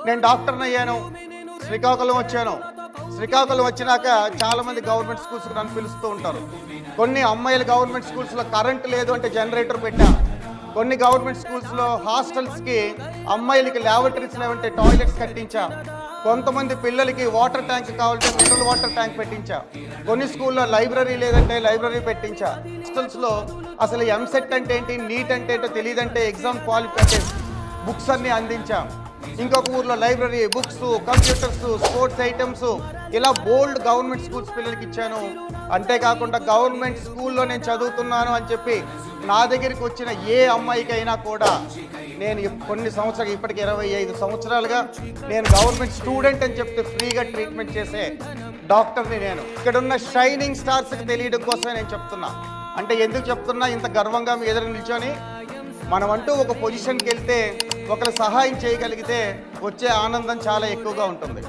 నేను డాక్టర్ని అయ్యాను, శ్రీకాకుళం వచ్చాను. శ్రీకాకుళం వచ్చినాక చాలామంది గవర్నమెంట్ స్కూల్స్కి నన్ను పిలుస్తూ ఉంటారు. కొన్ని అమ్మాయిలు గవర్నమెంట్ స్కూల్స్లో కరెంట్ లేదు అంటే జనరేటర్ పెట్టా. కొన్ని గవర్నమెంట్ స్కూల్స్లో హాస్టల్స్కి అమ్మాయిలకి ల్యాబొరేటరీస్ లేవంటే టాయిలెట్స్ కట్టించా. కొంతమంది పిల్లలకి వాటర్ ట్యాంక్ కావాలంటే మినరల్ వాటర్ ట్యాంక్ పెట్టించా. కొన్ని స్కూల్లో లైబ్రరీ లేదంటే లైబ్రరీ పెట్టించా. హాస్టల్స్లో అసలు ఎంసెట్ అంటే ఏంటి, నీట్ అంటే ఏంటో తెలియదంటే ఎగ్జామ్ క్వాలిఫికేషన్ బుక్స్ అన్నీ అందించా. ఇంకొక ఊర్లో library, books, computers, sports items ఇలా బోల్డ్ గవర్నమెంట్ స్కూల్స్ పిల్లలకి ఇచ్చాను. అంతేకాకుండా గవర్నమెంట్ స్కూల్లో నేను చదువుతున్నాను అని చెప్పి నా దగ్గరికి వచ్చిన ఏ అమ్మాయికైనా కూడా నేను కొన్ని సంవత్సరాలు, ఇప్పటికి 25 సంవత్సరాలుగా నేను గవర్నమెంట్ స్టూడెంట్ అని చెప్తే ఫ్రీగా ట్రీట్మెంట్ చేసే డాక్టర్ని నేను. ఇక్కడున్న షైనింగ్ స్టార్స్కి తెలియడం కోసమే నేను చెప్తున్నా. అంటే ఎందుకు చెప్తున్నా, ఇంత గర్వంగా మీ ఎదురు నిల్చొని మనమంటూ ఒక పొజిషన్కి వెళ్తే ఒకరు సహాయం చేయగలిగితే వచ్చే ఆనందం చాలా ఎక్కువగా ఉంటుంది.